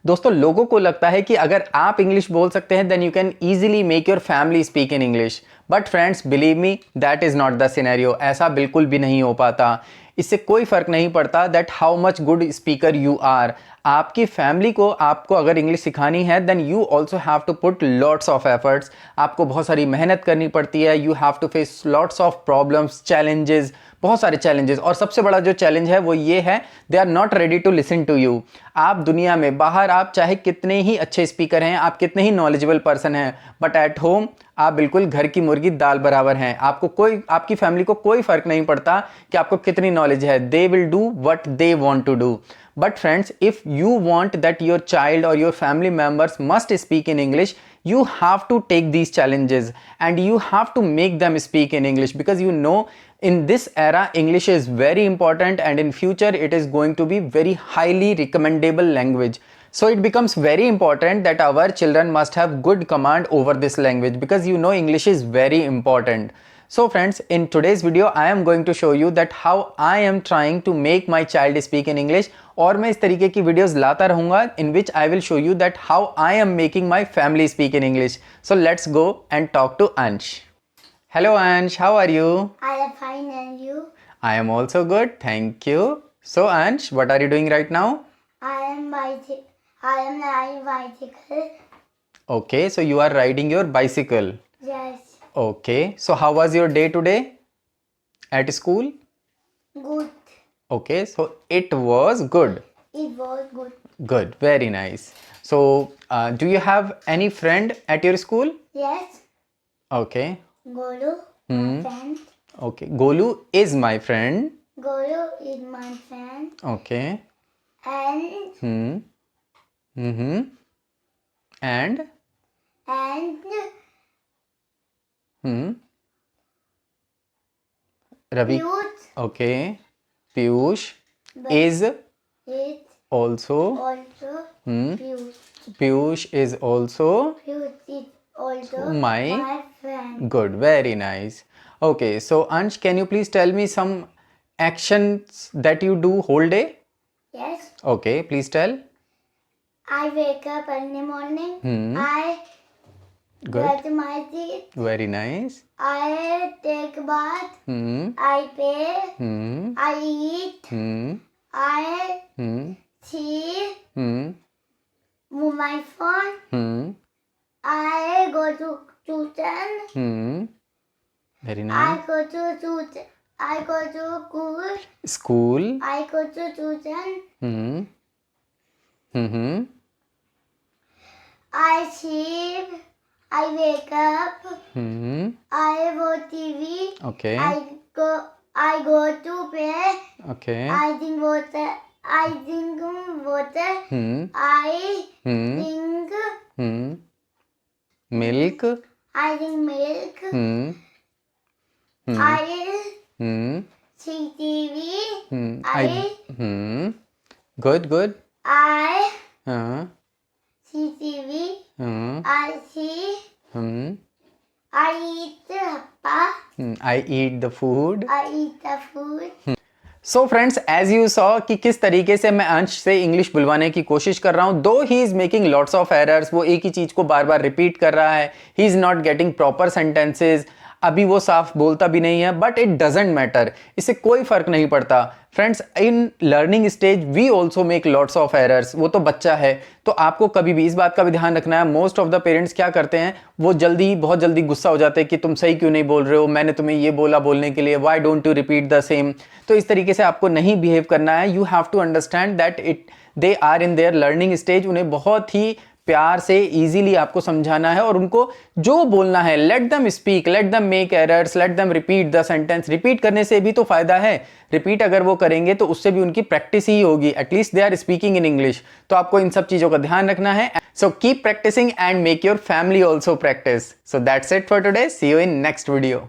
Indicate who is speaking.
Speaker 1: दोस्तों लोगों को लगता है कि अगर आप इंग्लिश बोल सकते हैं then you can easily make your family speak in English, but friends believe me that is not the scenario. ऐसा बिल्कुल भी नहीं हो पाता। इससे कोई फ़र्क नहीं पड़ता that how much good speaker you are. आपकी फैमिली को आपको अगर इंग्लिश सिखानी है then you also have to put lots of efforts. आपको बहुत सारी मेहनत करनी पड़ती है। You have to face lots of problems, challenges, बहुत सारे चैलेंजेस। और सबसे बड़ा जो चैलेंज है वो ये है, they are not ready to listen to you. आप दुनिया में बाहर आप चाहे कितने ही अच्छे स्पीकर हैं, आप कितने ही नॉलेजेबल पर्सन हैं, बट एट होम आप बिल्कुल घर की मुर्गी दाल बराबर हैं। आपको कोई, आपकी फैमिली को कोई फर्क नहीं पड़ता कि आपको कितनी नॉलेज है। They will do what they want to do. But friends, if you want that your child or your family members must speak in English, you have to take these challenges and you have to make them speak in English, because you know in this era English is very important and in future it is going to be very highly recommendable language. So it becomes very important that our children must have good command over this language, because you know English is very important. So friends, in today's video I am going to show you that how I am trying to make my child speak in English, और मैं इस तरीके की videos लाता रहूँगा in which I will show you that how I am making my family speak in English. So let's go and talk to Ansh. Hello Ansh, how are you?
Speaker 2: I am fine, and you?
Speaker 1: I am also good, thank you. So Ansh, what are you doing right now?
Speaker 2: I am riding bicycle.
Speaker 1: Okay, so you are riding your bicycle.
Speaker 2: Yes.
Speaker 1: Okay, so how was your day today at school?
Speaker 2: Good.
Speaker 1: Okay, so it was good.
Speaker 2: It was good.
Speaker 1: Good, very nice. So, do you have any friend at your school?
Speaker 2: Yes.
Speaker 1: Okay.
Speaker 2: Golu, my friend.
Speaker 1: Okay, Golu is my friend.
Speaker 2: Golu is my friend.
Speaker 1: Okay.
Speaker 2: And
Speaker 1: And Ravi.
Speaker 2: Piyush
Speaker 1: Okay. Piyush is
Speaker 2: is
Speaker 1: also
Speaker 2: also Piyush.
Speaker 1: Piyush is also
Speaker 2: Piyush is also
Speaker 1: my
Speaker 2: friend.
Speaker 1: good, very nice. Okay, so Ansh, can you please tell me some actions that you do whole day?
Speaker 2: Yes.
Speaker 1: Okay, please tell.
Speaker 2: I wake up in the morning. I
Speaker 1: Good,
Speaker 2: brush my teeth.
Speaker 1: very nice.
Speaker 2: I take bath. I pay. I eat. I see. Move my phone. I go to tuition.
Speaker 1: Very
Speaker 2: I
Speaker 1: nice.
Speaker 2: go to tuition. I go to school.
Speaker 1: School.
Speaker 2: I go to tuition. I sleep. I wake up. I watch TV.
Speaker 1: Okay.
Speaker 2: I go to bed.
Speaker 1: Okay.
Speaker 2: I drink water. I drink water. I drink.
Speaker 1: Milk.
Speaker 2: I drink milk. I see TV.
Speaker 1: Good, good.
Speaker 2: I
Speaker 1: Uh,
Speaker 2: see TV. I see. I eat happa.
Speaker 1: I eat the food.
Speaker 2: I eat the food.
Speaker 1: So friends, as you saw कि किस तरीके से मैं अंश से English बुलवाने की कोशिश कर रहा हूँ। दो he is making lots of errors, वो एक ही चीज़ को बार बार रिपीट कर रहा है। He is not getting proper sentences, अभी वो साफ बोलता भी नहीं है, बट इट डजेंट मैटर, इससे कोई फर्क नहीं पड़ता। Friends, in learning stage we also make lots of errors. वो तो बच्चा है, तो आपको कभी भी इस बात का भी ध्यान रखना है। मोस्ट ऑफ द पेरेंट्स क्या करते हैं, वो बहुत जल्दी गुस्सा हो जाते हैं कि तुम सही क्यों नहीं बोल रहे हो, मैंने तुम्हें ये बोला बोलने के लिए, why don't you repeat the same. तो इस तरीके से आपको नहीं बिहेव करना है। You have to understand that they are in their learning stage. उन्हें बहुत ही प्यार से इजीली आपको समझाना है और उनको जो बोलना है, let them speak, let them make errors, let them repeat the sentence. Repeat करने से भी तो फायदा है, रिपीट अगर वो करेंगे तो उससे भी उनकी प्रैक्टिस ही होगी, at least they are speaking in English. तो आपको इन सब चीजों का ध्यान रखना है। So keep practicing and make your family also practice. So that's it for today, see you in next video.